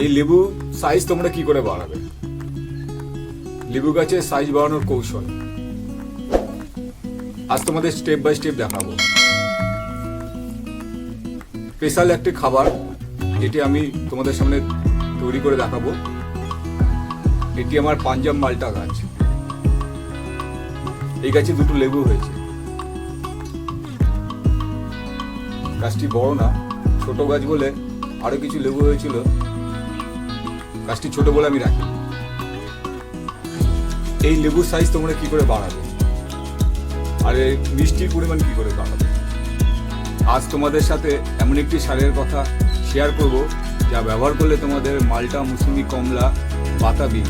এই লেবু সাইজ তোমরা কি করে বাড়াবে, লেবু গাছের সাইজ বাড়ানোর কৌশল আজ তোমাদের স্টেপ বাই স্টেপ দেখাবো। স্পেশাল একটি খাবার এটি আমি তোমাদের সামনে তৈরি করে দেখাবো। এটি আমার পাঞ্জাব মালটা গাছ। এই গাছে দুটো লেবু হয়েছে। গাছটি বড় না, ছোট গাছ বলে আরো কিছু লেবু হয়েছিল, গাছটি ছোট বলে আমি রাখি। এই লেবুর সাইজ তোমরা কি করে বাড়াবে আর এই মিষ্টির পরিমাণ কি করে বাড়াবে, আজ তোমাদের সাথে এমন একটি সারের কথা শেয়ার করব যা ব্যবহার করলে তোমাদের মালটা, মৌসুমি, কমলা, বাতাবি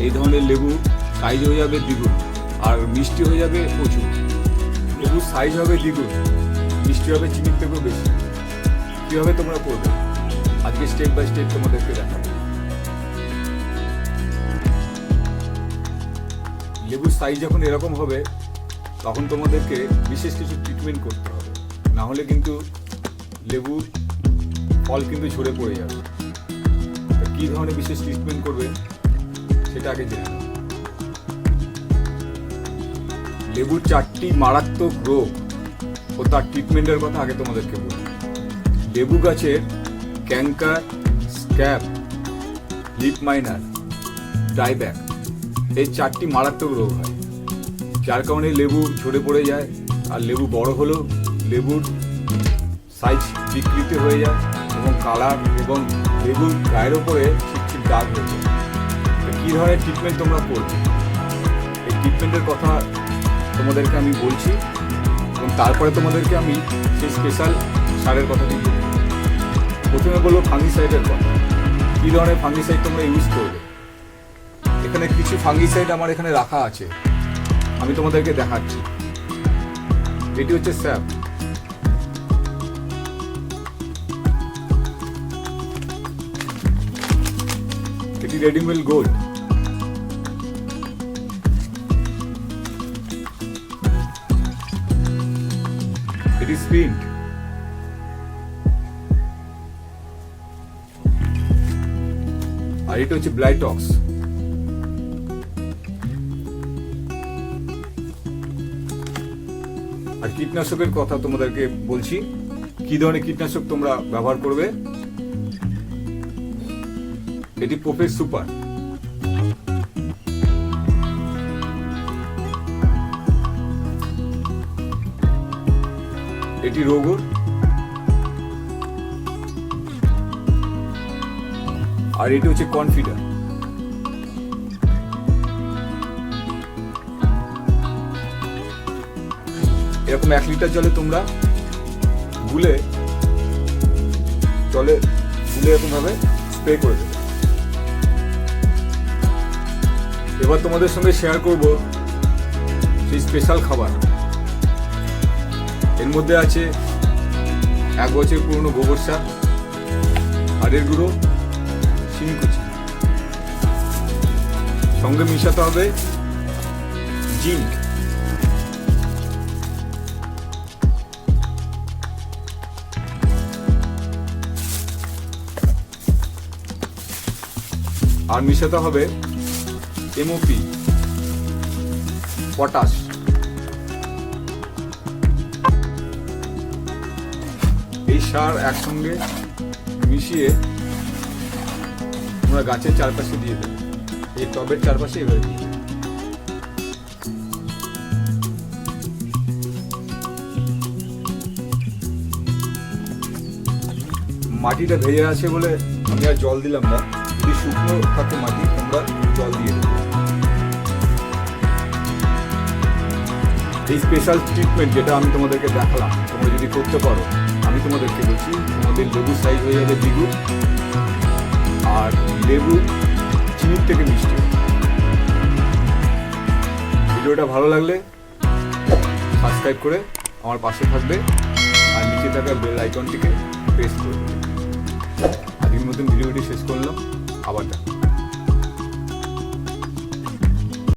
এই ধরনের লেবু সাইজ হয়ে যাবে দ্বিগুণ আর মিষ্টি হয়ে যাবে প্রচুর। লেবুর সাইজ হবে দ্বিগুণ, মিষ্টি হবে চিনির থেকেও বেশি। কীভাবে তোমরা করবে আজকে স্টেপ বাই স্টেপ তোমাদেরকে দেখাবো। লেবুর সাইজ যখন এরকম হবে তখন তোমাদেরকে বিশেষ কিছু ট্রিটমেন্ট করতে হবে, না হলে কিন্তু লেবু ফল কিন্তু ঝরে পড়ে যাবে। কী ধরনের বিশেষ ট্রিটমেন্ট করবে সেটা আগে জেনে নাও। লেবুর 4টি মারাত্মক রোগ ও তার ট্রিটমেন্টের কথা আগে তোমাদেরকে বলি। লেবু গাছের ক্যাঙ্কার, স্ক্যাব, লিপ মাইনার, ডাইব্যাক এই 4টি মারাত্মক রোগ হয়, যার কারণে লেবু ঝরে পড়ে যায় আর লেবু বড় হলেও লেবুর সাইজ বিকৃতি হয়ে যায় এবং কালার এবং লেবুর গায়ের ওপরে ছিটছিট দাগ হয়ে যায়। কী ধরনের ট্রিটমেন্ট তোমরা করবে এই ট্রিটমেন্টের কথা তোমাদেরকে আমি বলছি এবং তারপরে তোমাদেরকে আমি সেই স্পেশাল সারের কথা দিই। প্রথমে বলবো ফাঙ্গিসাইডের কথা। কী ধরনের ফাঙ্গিসাইড তোমরা ইউজ করবে। এখানে কিছু ফাঙ্গিসাইড আমার এখানে রাখা আছে, আমি তোমাদেরকে দেখাচ্ছি। এটি হচ্ছে স্যাপ, এটি রেডিমেল গোল্ড, এটি স্পিন্ট, আর এটা হচ্ছে ব্লাইটক্স। আর কীটনাশকের কথা তোমাদেরকে বলছি, কি ধরনের কীটনাশক তোমরা ব্যবহার করবে। এটি প্রোফেস সুপার, এটি রোগর, আর এটি হচ্ছে কনফিডার। এরকম 1 লিটার জলে তোমরা গুলে এরকম ভাবে স্প্রে করে দেবে। এবার তোমাদের সঙ্গে শেয়ার করব সেই স্পেশাল খাবার। এর মধ্যে আছে 1 বছর পুরনো গোবর সার, হাড়ের গুঁড়ো, শিংকুচি, সঙ্গে মিশাতে হবে জিঙ্ক। আর মিশাতে হবে এমওপি, পটাশ। এই সার একসঙ্গে মিশিয়ে তোমরা গাছের চারপাশে দিয়ে দেবে, এই টবের চারপাশে এভাবে দিয়ে দেবে। মাটিটা ভেজে আছে বলে আমি আর জল দিলাম না, যদি শুকনো থাকে মাটি তোমরা জল দিয়ে দেবে। এই স্পেশাল ট্রিটমেন্ট যেটা আমি তোমাদেরকে দেখালাম তোমরা যদি করতে পারো, আমি তোমাদেরকে বলছি তোমাদের লেবু সাইজ হয়ে যাবে দ্বিগুণ আর লেবু চিনির থেকে মিষ্টি। ভিডিওটা ভালো লাগলে সাবস্ক্রাইব করে আমার পাশে থাকবে আর নিচে থাকা বেল আইকনটিকে প্রেস করবে। আজকের মতন ভিডিওটি শেষ করলাম, আবার দেখা।